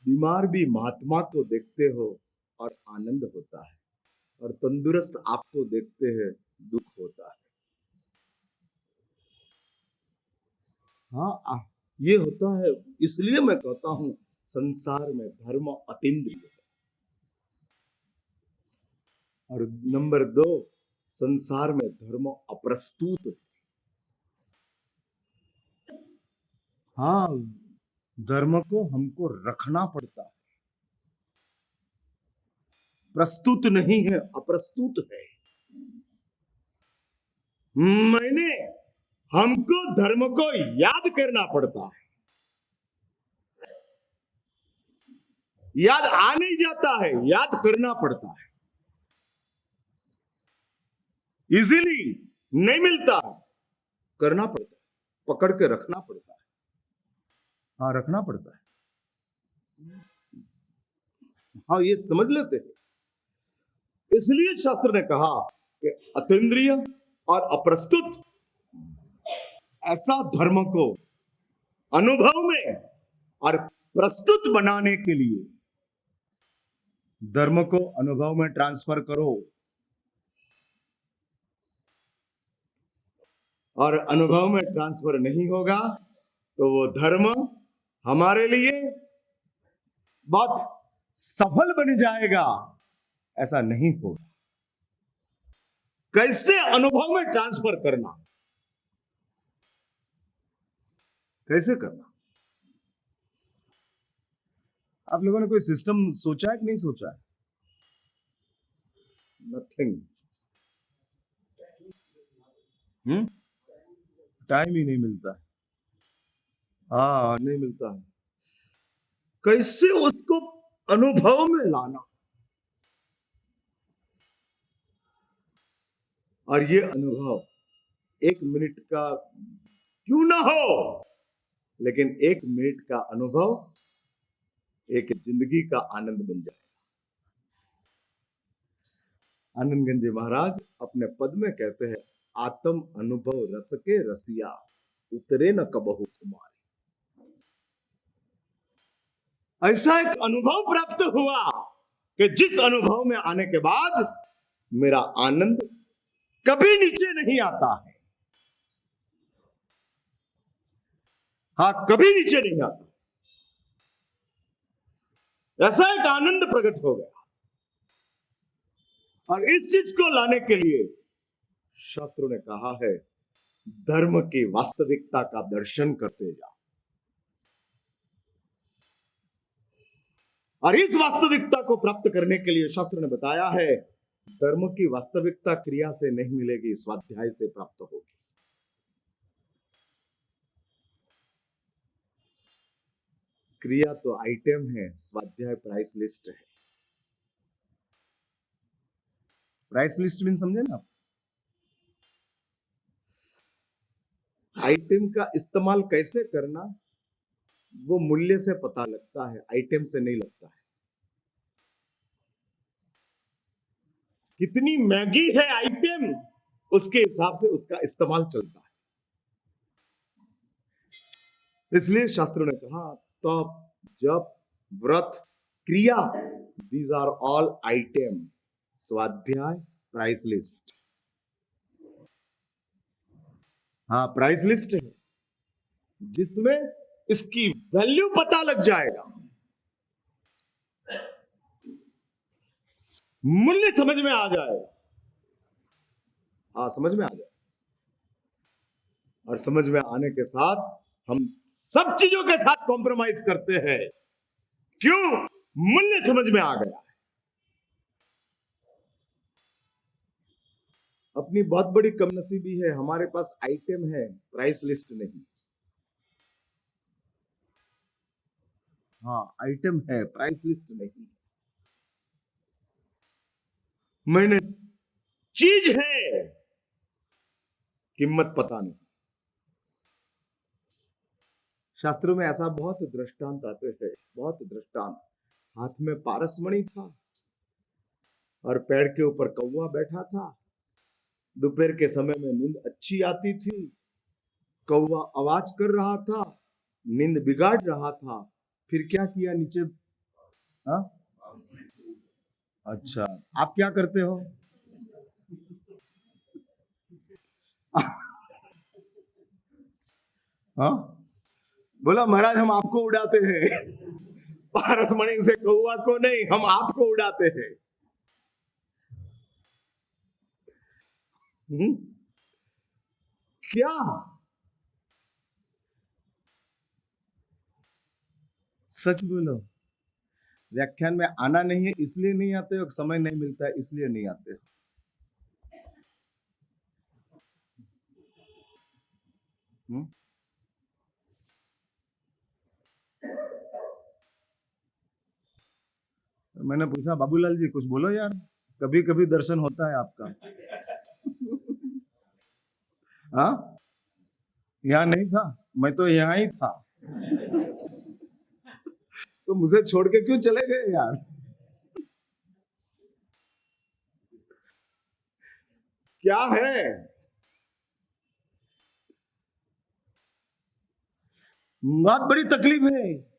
बीमार भी महात्मा को देखते हो और आनंद होता है, और तंदुरुस्त आपको देखते हैं दुख होता है। हाँ, ये होता है। इसलिए मैं कहता हूं संसार में धर्म अतीन्द्रिय है। और नंबर 2, संसार में धर्म अप्रस्तुत है। हाँ, धर्म को हमको रखना पड़ता है, प्रस्तुत नहीं है, अप्रस्तुत है। हमको धर्म को याद करना पड़ता है, याद आ नहीं जाता है, याद करना पड़ता है। इजीली नहीं मिलता है, करना पड़ता है, पकड़ के रखना पड़ता है। हाँ, रखना पड़ता है। हाँ, ये समझ लेते हैं। इसलिए शास्त्र ने कहा कि अतीन्द्रिय और अप्रस्तुत ऐसा धर्म को अनुभव में और प्रस्तुत बनाने के लिए धर्म को अनुभव में ट्रांसफर करो। और अनुभव में ट्रांसफर नहीं होगा तो वो धर्म हमारे लिए बहुत सफल बन जाएगा, ऐसा नहीं होगा। कैसे अनुभव में ट्रांसफर करना, कैसे करना? आप लोगों ने कोई सिस्टम सोचा है कि नहीं सोचा है? नथिंग। टाइम ही नहीं मिलता है। हाँ, नहीं मिलता है। कैसे उसको अनुभव में लाना, और ये अनुभव 1 मिनट का क्यों ना हो, लेकिन 1 मिनट का अनुभव एक जिंदगी का आनंद बन जाएगा। आनंदगंज जी महाराज अपने पद में कहते हैं, आत्म अनुभव रस के रसिया उतरे न कबहु कुमार। ऐसा एक अनुभव प्राप्त हुआ कि जिस अनुभव में आने के बाद मेरा आनंद कभी नीचे नहीं आता है। हाँ, कभी नीचे नहीं आता। ऐसा एक आनंद प्रकट हो गया। और इस चीज को लाने के लिए शास्त्रों ने कहा है, धर्म की वास्तविकता का दर्शन करते जाओ। और इस वास्तविकता को प्राप्त करने के लिए शास्त्र ने बताया है, धर्म की वास्तविकता क्रिया से नहीं मिलेगी, स्वाध्याय से प्राप्त होगी। क्रिया तो आइटम है, स्वाध्याय प्राइस लिस्ट है। प्राइस लिस्ट मीन समझे ना आप? आइटम का इस्तेमाल कैसे करना वो मूल्य से पता लगता है, आइटम से नहीं लगता है। कितनी महंगी है आइटम, उसके हिसाब से उसका इस्तेमाल चलता है। इसलिए शास्त्रों ने कहा, तप, जप, व्रत, क्रिया, दीज आर ऑल आइटम, स्वाध्याय प्राइस लिस्ट। हाँ, प्राइस लिस्ट है, जिसमें इसकी वैल्यू पता लग जाएगा, मूल्य समझ में आ जाएगा। हाँ, समझ में आ जाएगा। और समझ में आने के साथ हम सब चीजों के साथ कॉम्प्रोमाइज करते हैं। क्यों? मूल्य समझ में आ गया है। अपनी बहुत बड़ी कमनसीबी है, हमारे पास आइटम है, प्राइस लिस्ट नहीं। हाँ, आइटम है, प्राइस लिस्ट नहीं। मैंने चीज है, कीमत पता नहीं। शास्त्रों में ऐसा बहुत दृष्टांत आते हैं, बहुत दृष्टांत। हाथ में पारसमणि था और पेड़ के ऊपर कौवा बैठा था, दोपहर के समय में नींद अच्छी आती थी, कौवा आवाज कर रहा था, नींद बिगाड़ रहा था, फिर क्या किया नीचे? हाँ, अच्छा, आप क्या करते हो? हाँ, बोला महाराज हम आपको उड़ाते हैं। पारसमणि से कौवा को नहीं, हम आपको उड़ाते हैं। क्या सच बोलो, व्याख्यान में आना नहीं है इसलिए नहीं आते हो, समय नहीं मिलता है इसलिए नहीं आते हो? मैंने पूछा बाबूलाल जी कुछ बोलो यार, कभी कभी दर्शन होता है आपका। हाँ, यहाँ नहीं था, मैं तो यहाँ ही था, तो मुझे छोड़ के क्यों चले गए यार? क्या है? बहुत बड़ी तकलीफ है।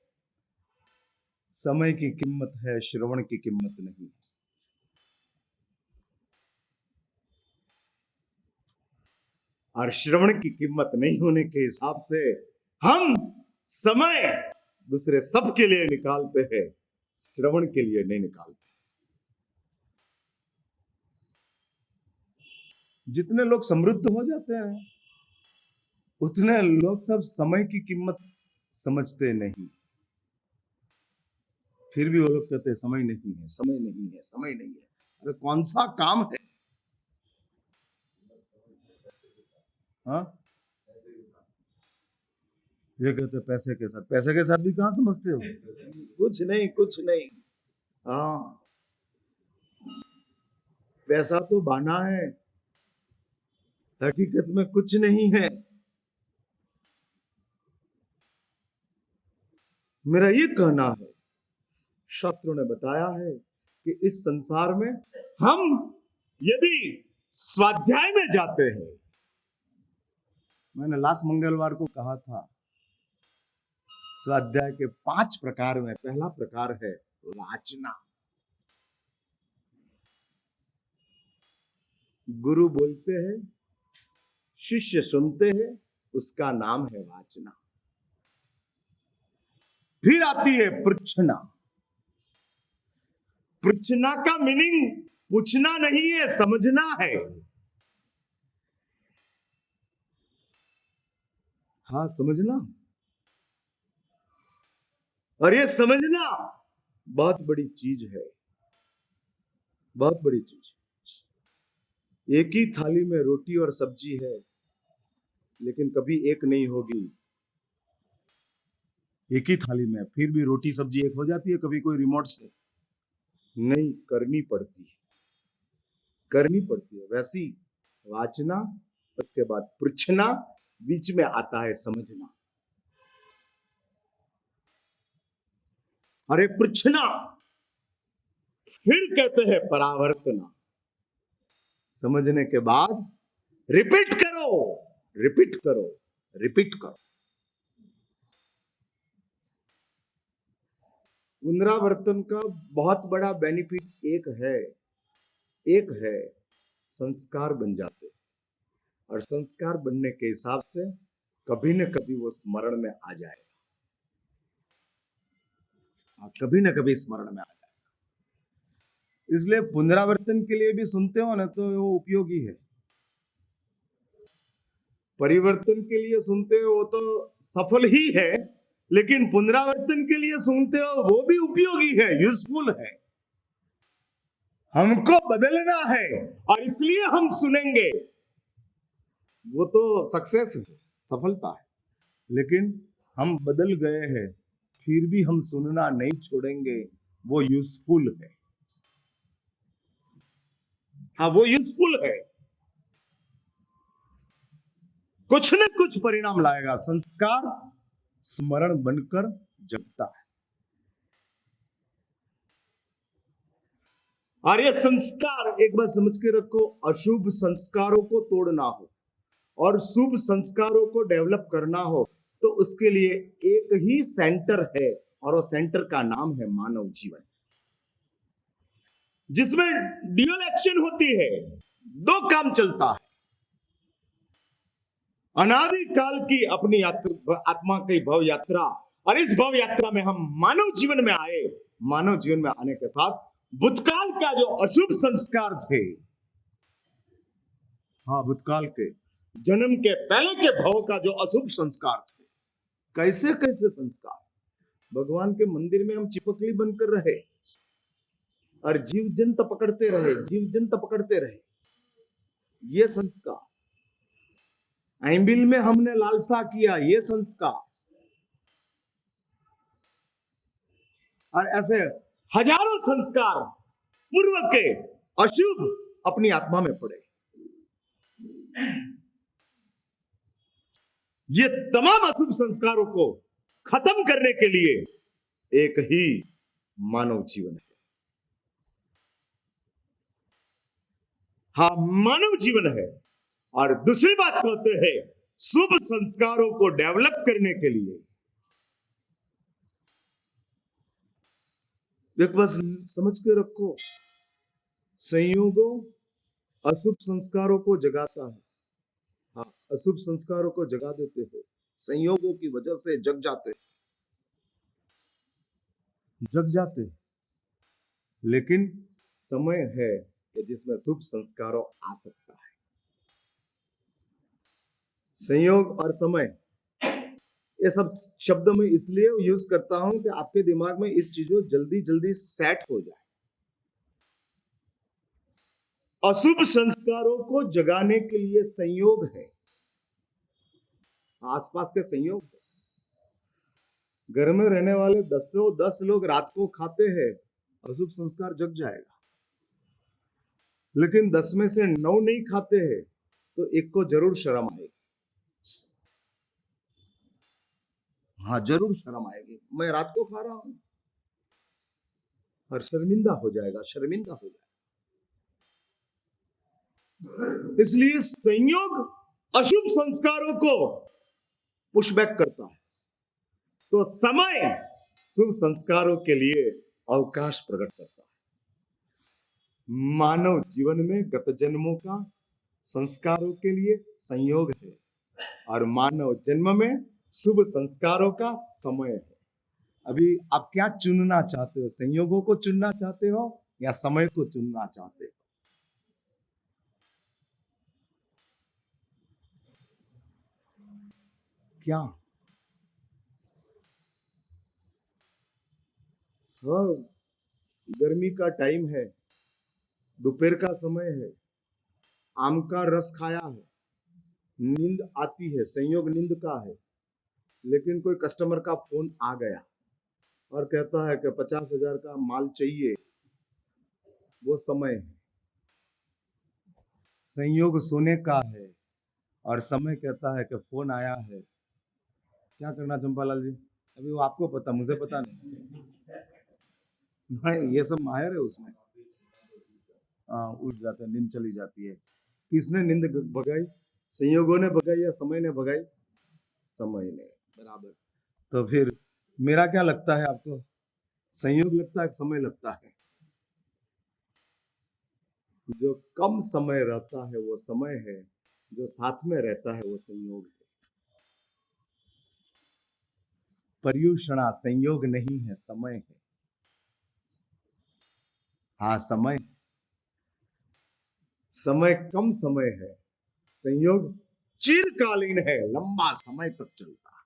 समय की कीमत है, श्रवण की कीमत नहीं। और श्रवण की कीमत नहीं होने के हिसाब से हम समय दूसरे सब के लिए निकालते हैं, श्रवण के लिए नहीं निकालते। जितने लोग समृद्ध हो जाते हैं उतने लोग सब समय की कीमत समझते नहीं। फिर भी वो लोग कहते हैं समय नहीं है, समय नहीं है, समय नहीं है। अरे कौन सा काम है? हाँ, ये कहते पैसे के साथ, पैसे के साथ भी कहां समझते हो? कुछ नहीं, कुछ नहीं। हाँ, पैसा तो बहाना है, हकीकत में कुछ नहीं है। मेरा ये कहना है, शास्त्रों ने बताया है कि इस संसार में हम यदि स्वाध्याय में जाते हैं, मैंने लास्ट मंगलवार को कहा था, स्वाध्याय के 5 प्रकार में पहला प्रकार है वाचना। गुरु बोलते हैं, शिष्य सुनते हैं, उसका नाम है वाचना। फिर आती है पृच्छना। पृच्छना का मीनिंग पूछना नहीं है, समझना है। हाँ, समझना। और ये समझना बहुत बड़ी चीज है, बहुत बड़ी चीज। एक ही थाली में रोटी और सब्जी है, लेकिन कभी एक नहीं होगी। एक ही थाली में फिर भी रोटी सब्जी एक हो जाती है, कभी कोई रिमोट से नहीं, करनी पड़ती है, करनी पड़ती है। वैसी वाचना, उसके बाद पृच्छना, बीच में आता है समझना। अरे पृच्छना, फिर कहते हैं परावर्तना। समझने के बाद रिपीट करो, रिपीट करो, रिपीट करो। पुनरावर्तन का बहुत बड़ा बेनिफिट एक है, संस्कार बन जाते हैं। और संस्कार बनने के हिसाब से कभी न कभी वो स्मरण में आ जाएगा, कभी न कभी स्मरण में आ जाएगा। इसलिए पुनरावर्तन के लिए भी सुनते हो ना, तो वो उपयोगी है। परिवर्तन के लिए सुनते हो वो तो सफल ही है, लेकिन पुनरावर्तन के लिए सुनते हो वो भी उपयोगी है, यूजफुल है। हमको बदलना है और इसलिए हम सुनेंगे, वो तो सक्सेस है, सफलता है। लेकिन हम बदल गए हैं, फिर भी हम सुनना नहीं छोड़ेंगे, वो यूजफुल है। हाँ, वो यूजफुल है, कुछ न कुछ परिणाम लाएगा। संस्कार स्मरण बनकर जगता है। और ये संस्कार एक बार समझ के रखो, अशुभ संस्कारों को तोड़ना हो और शुभ संस्कारों को डेवलप करना हो तो उसके लिए एक ही सेंटर है, और वो सेंटर का नाम है मानव जीवन, जिसमें ड्यूअल एक्शन होती है, दो काम चलता है। अनादि काल की अपनी यात्रा, आत्मा की भव यात्रा, और इस भव यात्रा में हम मानव जीवन में आए। मानव जीवन में आने के साथ भूतकाल का जो अशुभ संस्कार थे, हाँ भूतकाल के जन्म के पहले के भव का जो अशुभ संस्कार थे, कैसे कैसे संस्कार, भगवान के मंदिर में हम चिपकली बनकर रहे और जीव जंत पकड़ते रहे, जीव जंत पकड़ते रहे, ये संस्कार। एम्बिल में हमने लालसा किया, ये संस्कार। और ऐसे हजारों संस्कार पूर्व के अशुभ अपनी आत्मा में पड़े। ये तमाम अशुभ संस्कारों को खत्म करने के लिए एक ही मानव जीवन है। हाँ, मानव जीवन है। और दूसरी बात कहते हैं, शुभ संस्कारों को डेवलप करने के लिए एक बस समझ के रखो, संयोगों अशुभ संस्कारों को जगाता है। हाँ, अशुभ संस्कारों को जगा देते हैं, संयोगों की वजह से जग जाते। लेकिन समय है कि जिसमें शुभ संस्कारों आ सकता है। संयोग और समय, ये सब शब्द मैं इसलिए यूज करता हूं कि आपके दिमाग में इस चीजों जल्दी जल्दी सेट हो जाए। अशुभ संस्कारों को जगाने के लिए संयोग है, आसपास के संयोग है। घर में रहने वाले 10 लोग रात को खाते हैं, अशुभ संस्कार जग जाएगा। लेकिन 10 में से 9 नहीं खाते हैं तो एक को जरूर शर्म आएगी। हाँ, जरूर शर्म आएगी, मैं रात को खा रहा हूं, और शर्मिंदा हो जाएगा। इसलिए संयोग अशुभ संस्कारों को पुशबैक करता है, तो समय शुभ संस्कारों के लिए अवकाश प्रकट करता है। मानव जीवन में गत जन्मों का संस्कारों के लिए संयोग है, और मानव जन्म में शुभ संस्कारों का समय है। अभी आप क्या चुनना चाहते हो? संयोगों को चुनना चाहते हो या समय को चुनना चाहते हो? क्या? हाँ, गर्मी का टाइम है, दोपहर का समय है, आम का रस खाया है, नींद आती है, संयोग नींद का है। लेकिन कोई कस्टमर का फोन आ गया और कहता है कि 50,000 का माल चाहिए, वो समय है। संयोग सोने का है और समय कहता है कि फोन आया है। क्या करना चंपालाल जी? अभी वो आपको पता, मुझे पता नहीं। नहीं, ये सब माहिर है उसमें। उठ जाते, नींद चली जाती है। किसने नींद भगाई? संयोगों ने भगाई या समय ने भगाई? समय ने, बराबर। तो फिर मेरा क्या लगता है आपको? संयोग लगता है, समय लगता है? जो कम समय रहता है वो समय है, जो साथ में रहता है वो संयोग है। पर्युषणा संयोग नहीं है, समय है। हाँ, समय कम समय है, संयोग चिरकालीन है, लंबा समय तक चलता है।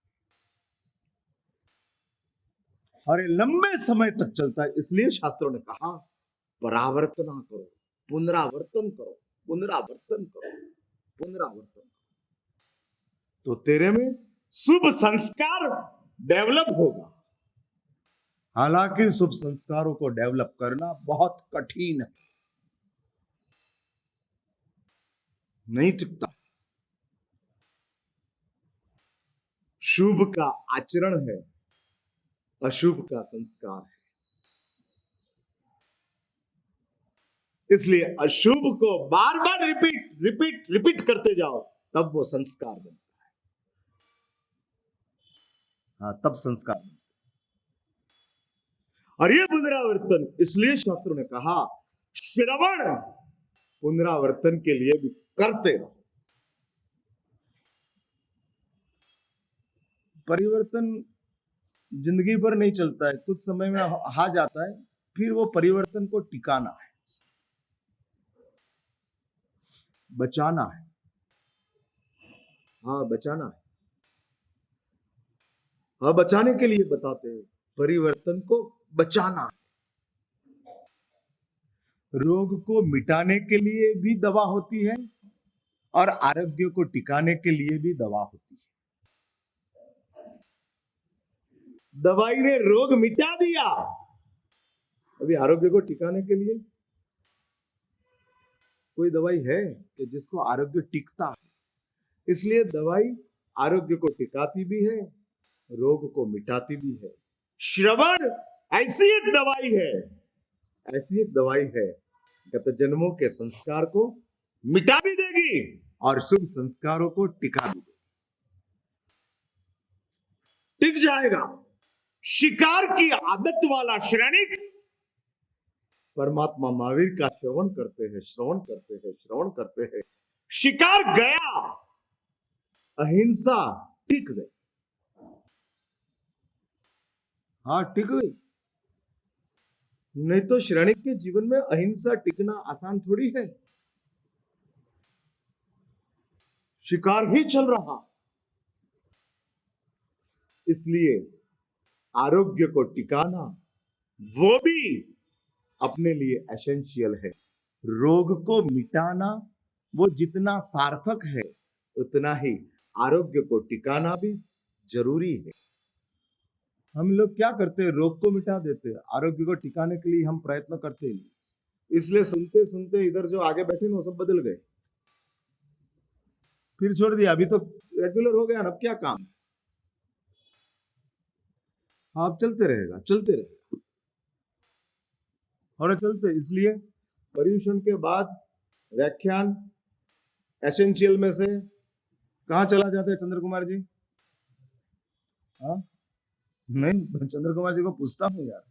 और ये लंबे समय तक चलता है, इसलिए शास्त्रों ने कहा परावर्तना करो, पुनरावर्तन करो, पुनरावर्तन करो, पुनरावर्तन करो, तो तेरे में शुभ संस्कार डेवलप होगा। हालांकि शुभ संस्कारों को डेवलप करना बहुत कठिन है, नहीं टिकता। शुभ का आचरण है, अशुभ का संस्कार है। इसलिए अशुभ को बार बार रिपीट रिपीट रिपीट करते जाओ, तब वो संस्कार बनता है। हाँ, तब संस्कार बनता है। और ये पुनरावर्तन इसलिए शास्त्रों ने कहा, श्रवण पुनरावर्तन के लिए भी करते रहो। परिवर्तन जिंदगी भर नहीं चलता है, कुछ समय में आ जाता है, फिर वो परिवर्तन को टिकाना है, बचाना है। हाँ, बचाना है। हाँ, बचाने के लिए बताते हैं, परिवर्तन को बचाना है। रोग को मिटाने के लिए भी दवा होती है और आरोग्य को टिकाने के लिए भी दवा होती है। दवाई ने रोग मिटा दिया, अभी आरोग्य को टिकाने के लिए कोई दवाई है कि जिसको आरोग्य टिकता है? इसलिए दवाई आरोग्य को टिकाती भी है, रोग को मिटाती भी है। श्रवण ऐसी एक दवाई है, ऐसी एक दवाई है, गत जन्मों के संस्कार को मिटा भी देगी और शुभ संस्कारों को टिका भी देगी। टिक जाएगा। शिकार की आदत वाला श्रेणिक परमात्मा महावीर का श्रवण करते हैं, श्रवण करते हैं, श्रवण करते हैं। शिकार गया, अहिंसा टिक गई। हाँ, टिक गई। नहीं तो श्रेणिक के जीवन में अहिंसा टिकना आसान थोड़ी है। शिकार ही चल रहा, इसलिए आरोग्य को टिकाना वो भी अपने लिए एसेंशियल है। रोग को मिटाना वो जितना सार्थक है, उतना ही आरोग्य को टिकाना भी जरूरी है। हम लोग क्या करते हैं, रोग को मिटा देते हैं, आरोग्य को टिकाने के लिए हम प्रयत्न करते हैं। इसलिए सुनते सुनते इधर जो आगे बैठे ना, वो सब बदल गए, फिर छोड़ दिया। अभी तो रेगुलर हो गया ना, अब क्या काम है? आप चलते रहेगा, चलते रहेगा और चलते। इसलिए पर्यूषण के बाद व्याख्यान एसेंशियल में से कहां चला जाता है चंद्र कुमार जी? हाँ, नहीं, चंद्र कुमार जी को पूछता हूं यार,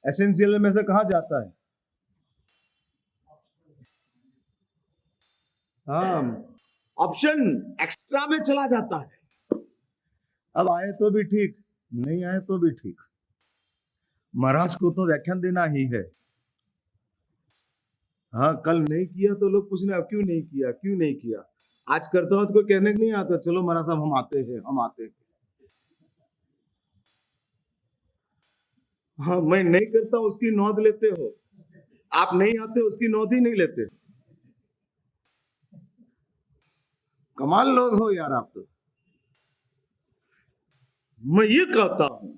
एसेंशियल में से कहां जाता है? हाँ, ऑप्शन एक्स्ट्रा में चला जाता है। अब आए तो भी ठीक, नहीं आए तो भी ठीक, महाराज को तो व्याख्यान देना ही है। हाँ, कल नहीं किया तो लोग पूछना क्यों नहीं किया, क्यों नहीं किया। आज करता हूं तो कोई कहने नहीं आता, चलो महाराज साहब हम आते हैं, हम आते हैं। हाँ, मैं नहीं करता उसकी नौंध लेते हो, आप नहीं आते उसकी नौंध ही नहीं लेते। कमाल लोग हो यार आप तो। मैं ये कहता हूं,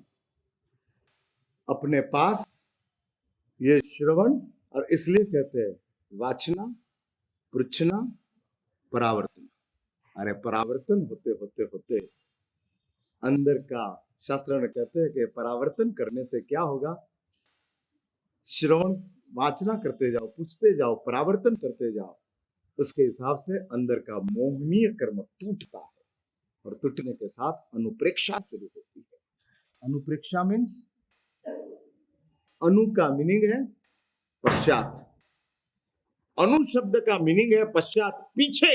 अपने पास ये श्रवण, और इसलिए कहते हैं वाचना, पृच्छना, परावर्तन। अरे परावर्तन होते होते होते अंदर का, शास्त्र में कहते हैं कि परावर्तन करने से क्या होगा? श्रवण वाचना करते जाओ, पूछते जाओ, परावर्तन करते जाओ, उसके हिसाब से अंदर का मोहनीय कर्म टूटता है और टूटने के साथ अनुप्रेक्षा शुरू होती है। अनुप्रेक्षा मीन्स, अनु का मीनिंग है पश्चात, अनु शब्द का मीनिंग है पश्चात, पीछे।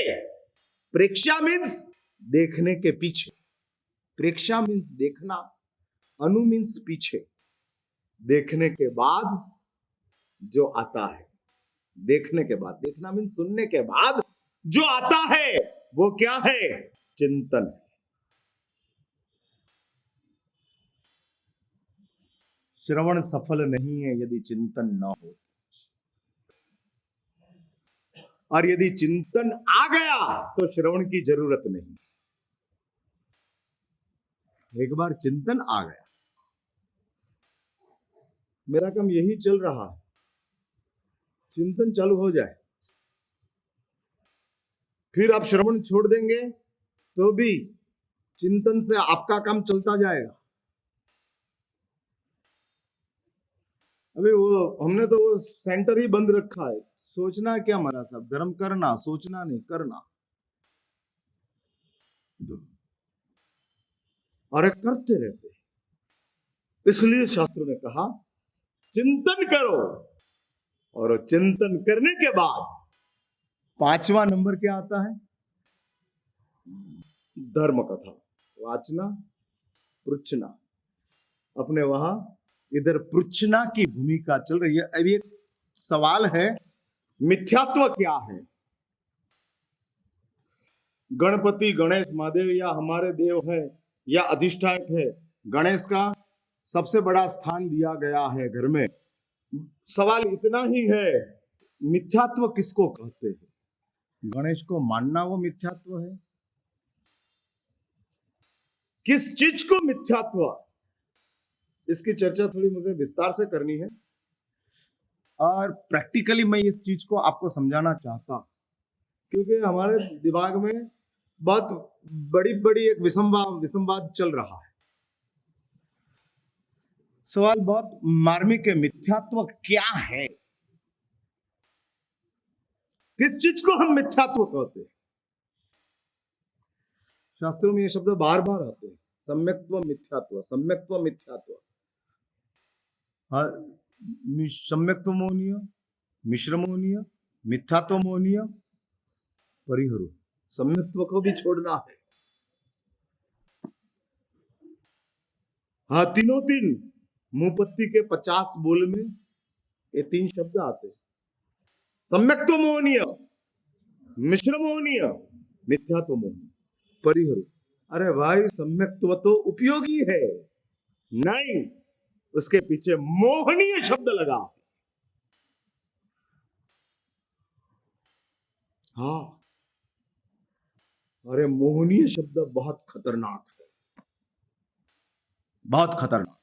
प्रेक्षा मीन्स देखने के पीछे, प्रेक्षा मीन्स देखना, अनु मीन्स पीछे। देखने के बाद जो आता है, देखने के बाद, देखना मीन्स सुनने के बाद जो आता है वो क्या है? चिंतन है। श्रवण सफल नहीं है यदि चिंतन न हो, और यदि चिंतन आ गया तो श्रवण की जरूरत नहीं। एक बार चिंतन आ गया, मेरा काम यही चल रहा, चिंतन चालू हो जाए, फिर आप श्रवण छोड़ देंगे तो भी चिंतन से आपका काम चलता जाएगा। अभी वो हमने तो वो सेंटर ही बंद रखा है। सोचना क्या हमारा साहब, धर्म करना, सोचना नहीं, करना। अरे करते रहते, इसलिए शास्त्रों ने कहा चिंतन करो, और चिंतन करने के बाद 5वां नंबर क्या आता है? धर्म कथा वाचना, पृच्छना। अपने वहां इधर पृच्छना की भूमिका चल रही है। अभी एक सवाल है, मिथ्यात्व क्या है? गणपति, गणेश, महादेव या हमारे देव है या अधिष्ठायक है, गणेश का सबसे बड़ा स्थान दिया गया है घर में। सवाल इतना ही है, मिथ्यात्व किसको कहते हैं? गणेश को मानना वो मिथ्यात्व है? किस चीज को मिथ्यात्व? इसकी चर्चा थोड़ी मुझे विस्तार से करनी है, और प्रैक्टिकली मैं इस चीज को आपको समझाना चाहता, क्योंकि हमारे दिमाग में बहुत बड़ी बड़ी एक विसंवाद चल रहा है। सवाल बहुत मार्मिक है, मिथ्यात्व क्या है? किस चीज को हम मिथ्यात्व कहते हैं? शास्त्रों में ये शब्द बार बार आते हैं, सम्यक्त्व, मिथ्यात्व, सम्यक्त्व, मिथ्यात्व। सम्यक्त्व मोहनीय, मिश्र मोहनीय, मिथ्यात्व मोहनीय, परिहरो। सम्यक्त्व को भी छोड़ना है। हाँ, तीनों तीन मुंहपत्ती के 50 बोल में ये 3 शब्द आते हैं, सम्यक्त्व मोहनीय, मिश्र मोहनीय, मिथ्यात्व मोहनीय, परिहरो। अरे भाई, सम्यक्त्व तो उपयोगी है, नहीं उसके पीछे मोहनीय शब्द लगा। हाँ, अरे मोहनीय शब्द बहुत खतरनाक है, बहुत खतरनाक।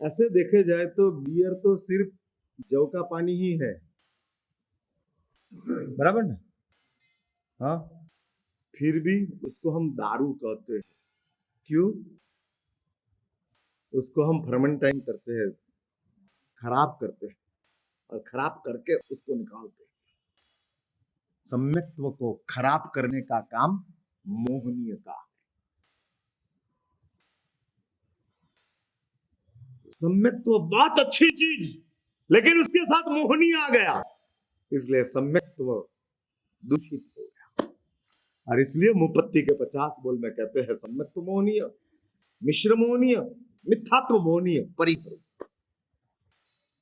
ऐसे देखे जाए तो बियर तो सिर्फ जौ का पानी ही है, बराबर ना? हाँ, फिर भी उसको हम दारू कहते हैं। क्यों? उसको हम फर्मेंटाइज करते हैं, खराब करते हैं, और खराब करके उसको निकालते हैं। सम्यक्त्व को खराब करने का काम मोहनीय का है। सम्यक्त्व बहुत अच्छी चीज, लेकिन उसके साथ मोहनीय आ गया, इसलिए सम्यक्त्व दूषित हो गया। और इसलिए मुंहपत्ती के 50 बोल में कहते हैं सम्यक्त्व मोहनीय, मिश्र मोहनीय, मिथ्यात्व मोहनीय, परिहरो।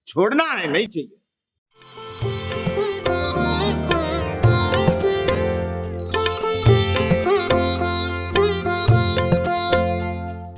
छोड़ना है, नहीं चाहिए।